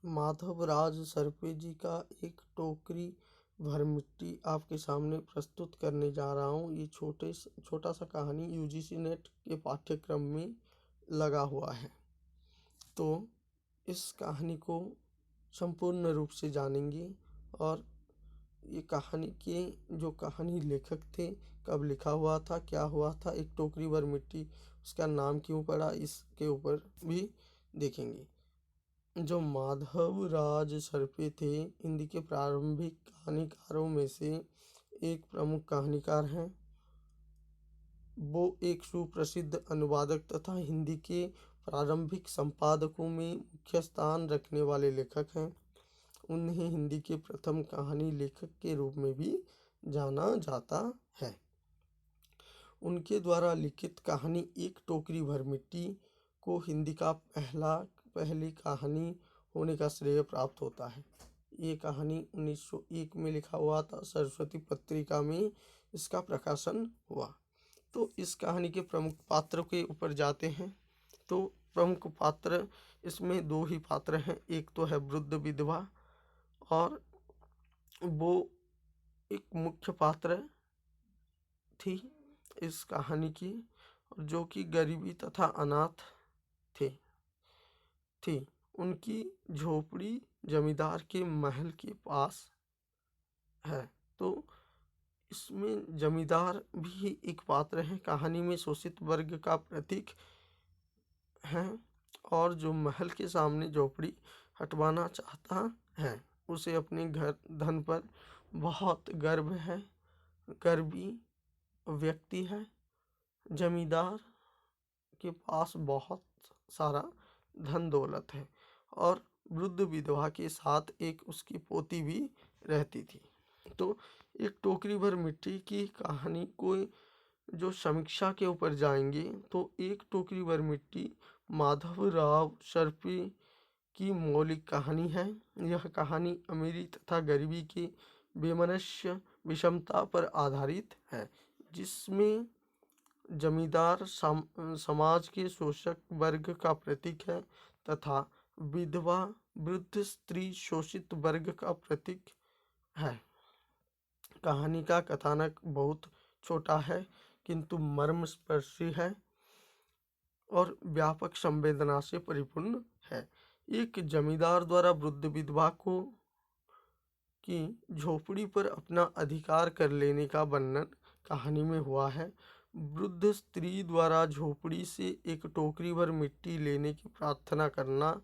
माधवराज सरपे जी का एक टोकरी भर मिट्टी आपके सामने प्रस्तुत करने जा रहा हूँ। ये छोटा सा कहानी यूजीसी नेट के पाठ्यक्रम में लगा हुआ है। तो इस कहानी को संपूर्ण रूप से जानेंगे और ये कहानी के जो कहानी लेखक थे, कब लिखा हुआ था, क्या हुआ था, एक टोकरी भर मिट्टी उसका नाम क्यों पड़ा, इसके ऊपर भी देखेंगे। जो माधवराज सरपे थे, हिंदी के प्रारंभिक कहानीकारों में से एक प्रमुख कहानीकार हैं। वो एक सुप्रसिद्ध अनुवादक तथा हिंदी के प्रारंभिक संपादकों में मुख्य स्थान रखने वाले लेखक हैं। उन्हें हिंदी के प्रथम कहानी लेखक के रूप में भी जाना जाता है। उनके द्वारा लिखित कहानी एक टोकरी भर मिट्टी को हिंदी का पहली कहानी होने का श्रेय प्राप्त होता है। ये कहानी 1901 में लिखा हुआ था। सरस्वती पत्रिका में इसका प्रकाशन हुआ। तो इस कहानी के प्रमुख पात्र के ऊपर जाते हैं। तो प्रमुख पात्र इसमें दो ही पात्र हैं। एक तो है वृद्ध विधवा और वो एक मुख्य पात्र थी इस कहानी की, जो कि गरीबी तथा अनाथ थी। उनकी झोपड़ी जमींदार के महल के पास है। तो इसमें जमींदार भी एक पात्र है। कहानी में शोषित वर्ग का प्रतीक है और जो महल के सामने झोपड़ी हटवाना चाहता है, उसे अपने घर धन पर बहुत गर्व है। गर्वी व्यक्ति है। जमींदार के पास बहुत सारा धन दौलत है और वृद्ध विधवा के साथ एक उसकी पोती भी रहती थी। तो एक टोकरी भर मिट्टी की कहानी को जो समीक्षा के ऊपर जाएंगे, तो एक टोकरी भर मिट्टी माधवराव सरपे की मौलिक कहानी है। यह कहानी अमीरी तथा गरीबी के बेमनस्य विषमता पर आधारित है, जिसमें जमींदार समाज के शोषक वर्ग का प्रतीक है तथा विधवा वृद्ध स्त्री शोषित वर्ग का प्रतीक है। कहानी का कथानक बहुत छोटा है किंतु मर्मस्पर्शी है और व्यापक संवेदना से परिपूर्ण है। एक जमींदार द्वारा वृद्ध विधवा को की झोपड़ी पर अपना अधिकार कर लेने का वर्णन कहानी में हुआ है। वृद्ध स्त्री द्वारा झोपड़ी से एक टोकरी भर मिट्टी लेने की प्रार्थना करना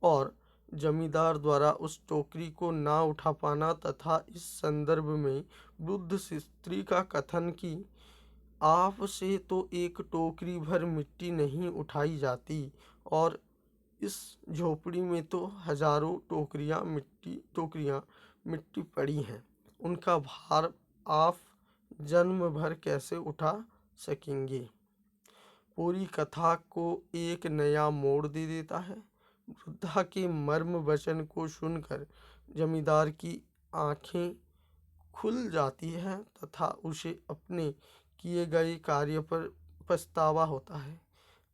और जमींदार द्वारा उस टोकरी को ना उठा पाना तथा इस संदर्भ में वृद्ध स्त्री का कथन कि आप से तो एक टोकरी भर मिट्टी नहीं उठाई जाती और इस झोपड़ी में तो हजारों टोकरियां मिट्टी पड़ी हैं, उनका भार आप जन्म भर कैसे उठा सकेंगे, पूरी कथा को एक नया मोड़ दे देता है। वृद्धा के मर्म वचन को सुनकर जमींदार की आंखें खुल जाती है तथा उसे अपने किए गए कार्य पर पछतावा होता है।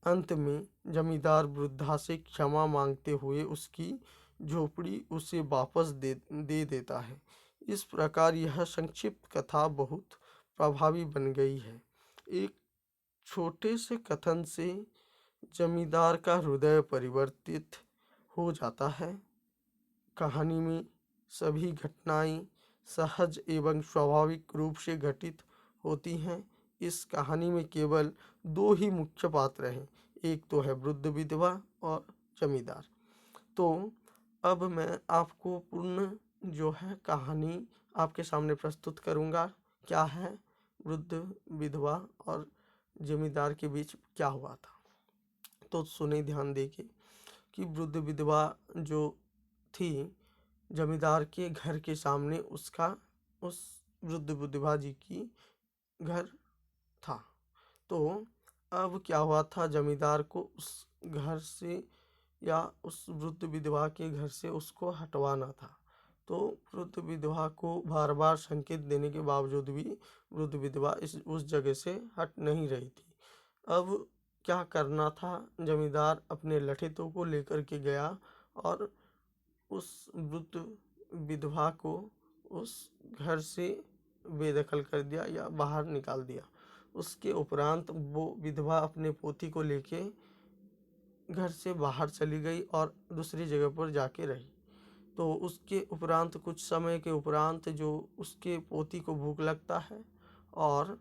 अंत में जमींदार वृद्धा से क्षमा मांगते हुए उसकी झोपड़ी उसे वापस दे देता है। इस प्रकार यह संक्षिप्त कथा बहुत प्रभावी बन गई है। एक छोटे से कथन से जमींदार का हृदय परिवर्तित हो जाता है। कहानी में सभी घटनाएं सहज एवं स्वाभाविक रूप से घटित होती हैं। इस कहानी में केवल दो ही मुख्य पात्र हैं, एक तो है वृद्ध विधवा और जमींदार। तो अब मैं आपको पूर्ण जो है कहानी आपके सामने प्रस्तुत करूंगा। क्या है वृद्ध विधवा और जमींदार के बीच क्या हुआ था। तो सुने ध्यान देके कि वृद्ध विधवा जो थी, जमींदार के घर के सामने उसका उस वृद्ध विधवा जी की घर था। तो अब क्या हुआ था, जमींदार को उस घर से या उस वृद्ध विधवा के घर से उसको हटवाना था। तो वृद्ध विधवा को बार बार संकेत देने के बावजूद भी वृद्ध विधवा उस जगह से हट नहीं रही थी। अब क्या करना था, जमींदार अपने लठितों को लेकर के गया और उस वृद्ध विधवा को उस घर से बेदखल कर दिया या बाहर निकाल दिया। उसके उपरांत वो विधवा अपने पोती को लेके घर से बाहर चली गई और दूसरी जगह पर जाके रही। तो उसके उपरांत कुछ समय के उपरांत जो उसके पोती को भूख लगता है, और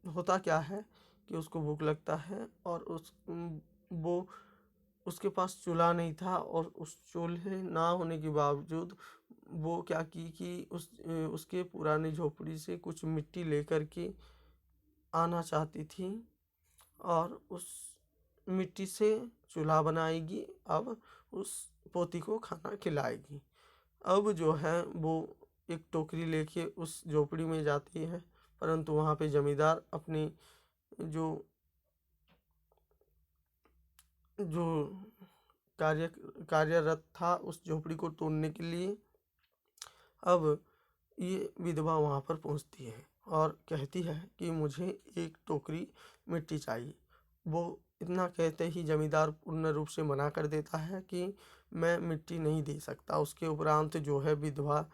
होता क्या है कि उसको भूख लगता है और वो उसके पास चूल्हा नहीं था, और उस चूल्हे ना होने के बावजूद वो क्या की कि उसके पुरानी झोपड़ी से कुछ मिट्टी लेकर के आना चाहती थी और उस मिट्टी से चूल्हा बनाएगी। अब उस पोती को खाना खिलाएगी। अब जो है वो एक टोकरी लेके उस झोपड़ी में जाती है, परंतु वहाँ पे जमींदार अपनी जो जो कार्यरत था उस झोपड़ी को तोड़ने के लिए। अब ये विधवा वहाँ पर पहुँचती है और कहती है कि मुझे एक टोकरी मिट्टी चाहिए। वो इतना कहते ही जमींदार पूर्ण रूप से मना कर देता है कि मैं मिट्टी नहीं दे सकता। उसके उपरांत जो है विधवा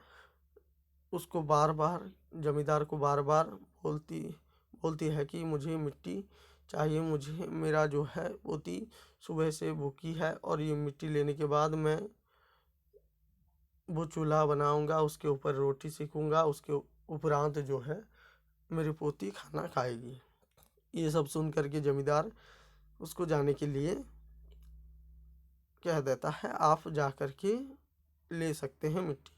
उसको बार बार जमींदार को बार बार बोलती बोलती है कि मुझे मिट्टी चाहिए, मुझे मेरा जो है पोती सुबह से भूखी है और ये मिट्टी लेने के बाद मैं वो चूल्हा बनाऊंगा, उसके ऊपर रोटी सेकूंगा, उसके उपरांत जो है मेरी पोती खाना खाएगी। ये सब सुन करके जमींदार उसको जाने के लिए कह देता है, आप जा कर के ले सकते हैं मिट्टी।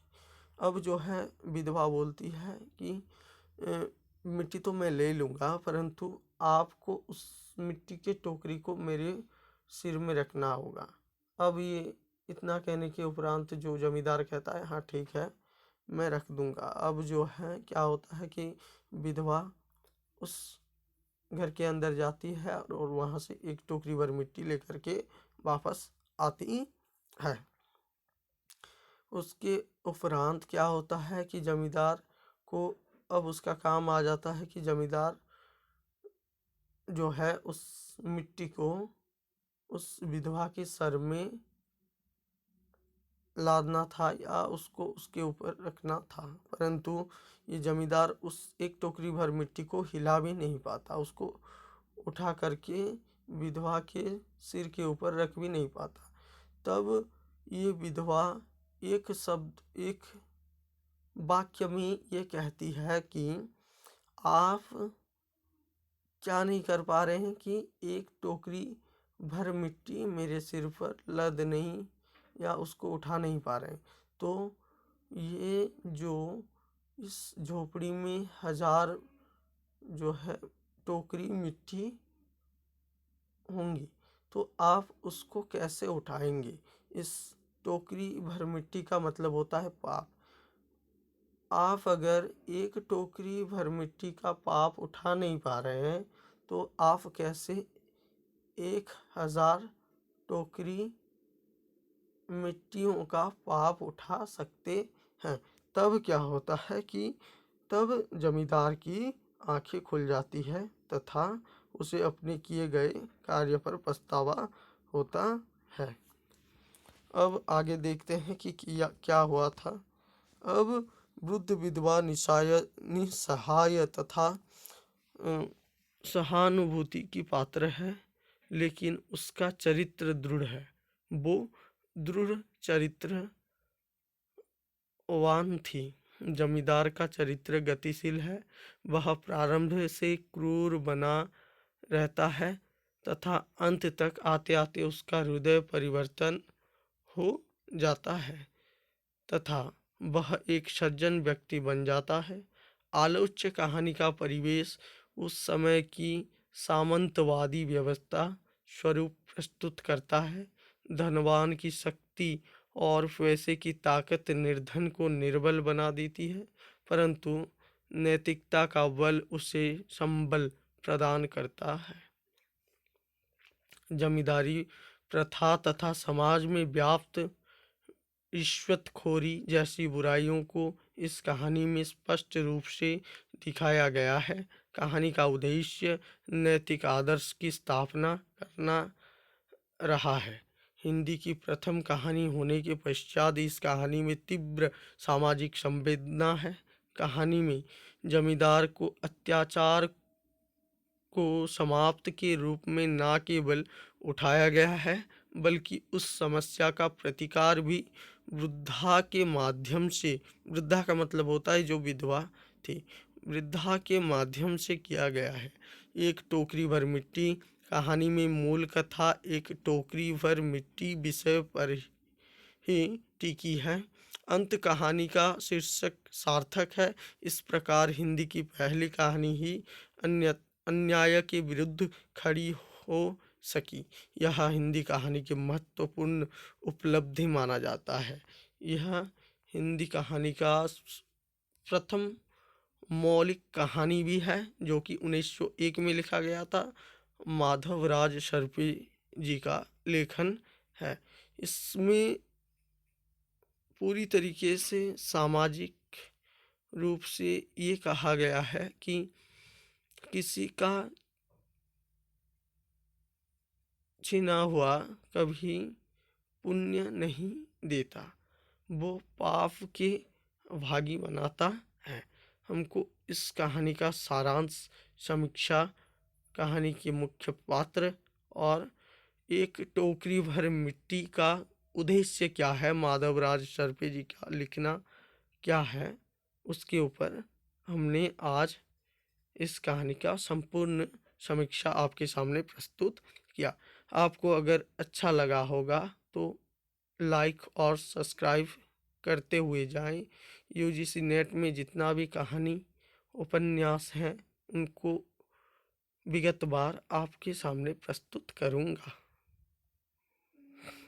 अब जो है विधवा बोलती है कि मिट्टी तो मैं ले लूँगा, परंतु आपको उस मिट्टी के टोकरी को मेरे सिर में रखना होगा। अब ये इतना कहने के उपरांत जो जमींदार कहता है, हाँ ठीक है मैं रख दूँगा। अब जो है क्या होता है कि विधवा उस घर के अंदर जाती है और वहाँ से एक टोकरी भर मिट्टी लेकर के वापस आती है। उसके उपरांत क्या होता है कि जमींदार को अब उसका काम आ जाता है कि जमींदार जो है उस मिट्टी को उस विधवा के सर में लादना था या उसको उसके ऊपर रखना था, परंतु ये जमींदार उस एक टोकरी भर मिट्टी को हिला भी नहीं पाता, उसको उठा करके विधवा के सिर के ऊपर रख भी नहीं पाता। तब ये विधवा एक वाक्य में ये कहती है कि आप क्या नहीं कर पा रहे हैं कि एक टोकरी भर मिट्टी मेरे सिर पर लद नहीं या उसको उठा नहीं पा रहे हैं। तो ये जो इस झोपड़ी में 1000 जो है टोकरी मिट्टी होंगी, तो आप उसको कैसे उठाएंगे। इस टोकरी भर मिट्टी का मतलब होता है पाप। आप अगर एक टोकरी भर मिट्टी का पाप उठा नहीं पा रहे हैं, तो आप कैसे 1000 टोकरी मिट्टियों का पाप उठा सकते हैं। तब क्या होता है कि तब जमींदार की आंखें खुल जाती है तथा उसे अपने किए गए कार्य पर पछतावा होता है। अब आगे देखते हैं कि क्या हुआ था। अब वृद्ध विधवा निसहाय तथा सहानुभूति की पात्र है, लेकिन उसका चरित्र दृढ़ है। वो दृढ़ चरित्रवान थी। जमींदार का चरित्र गतिशील है, वह प्रारंभ से क्रूर बना रहता है तथा अंत तक आते आते उसका हृदय परिवर्तन हो जाता है तथा वह एक सज्जन व्यक्ति बन जाता है। आलोच्य कहानी का परिवेश उस समय की सामंतवादी व्यवस्था स्वरूप प्रस्तुत करता है। धनवान की शक्ति और पैसे की ताकत निर्धन को निर्बल बना देती है, परंतु नैतिकता का बल उसे संबल प्रदान करता है। जमींदारी प्रथा तथा समाज में व्याप्त रिश्वतखोरी जैसी बुराइयों को इस कहानी में स्पष्ट रूप से दिखाया गया है। कहानी का उद्देश्य नैतिक आदर्श की स्थापना करना रहा है। हिंदी की प्रथम कहानी होने के पश्चात इस कहानी में तीव्र सामाजिक संवेदना है। कहानी में जमींदार को अत्याचार को समाप्त के रूप में ना केवल उठाया गया है, बल्कि उस समस्या का प्रतिकार भी वृद्धा के माध्यम से, वृद्धा का मतलब होता है जो विधवा थी, वृद्धा के माध्यम से किया गया है। एक टोकरी भर मिट्टी कहानी में मूल कथा एक टोकरी भर मिट्टी विषय पर ही टिकी है। अंत कहानी का शीर्षक सार्थक है। इस प्रकार हिंदी की पहली कहानी ही अन्याय के विरुद्ध खड़ी हो सकी। यह हिंदी कहानी की महत्वपूर्ण उपलब्धि माना जाता है। यह हिंदी कहानी का प्रथम मौलिक कहानी भी है, जो कि 1901 में लिखा गया था। माधवराज सरपे जी का लेखन है। इसमें पूरी तरीके से सामाजिक रूप से ये कहा गया है कि किसी का छिना हुआ कभी पुण्य नहीं देता, वो पाप के भागी बनाता है। हमको इस कहानी का सारांश, समीक्षा, कहानी के मुख्य पात्र और एक टोकरी भर मिट्टी का उद्देश्य क्या है, माधवराज सरपे जी का लिखना क्या है, उसके ऊपर हमने आज इस कहानी का संपूर्ण समीक्षा आपके सामने प्रस्तुत किया। आपको अगर अच्छा लगा होगा तो लाइक और सब्सक्राइब करते हुए जाएं। यूजीसी नेट में जितना भी कहानी उपन्यास हैं, उनको विगतवार आपके सामने प्रस्तुत करूँगा।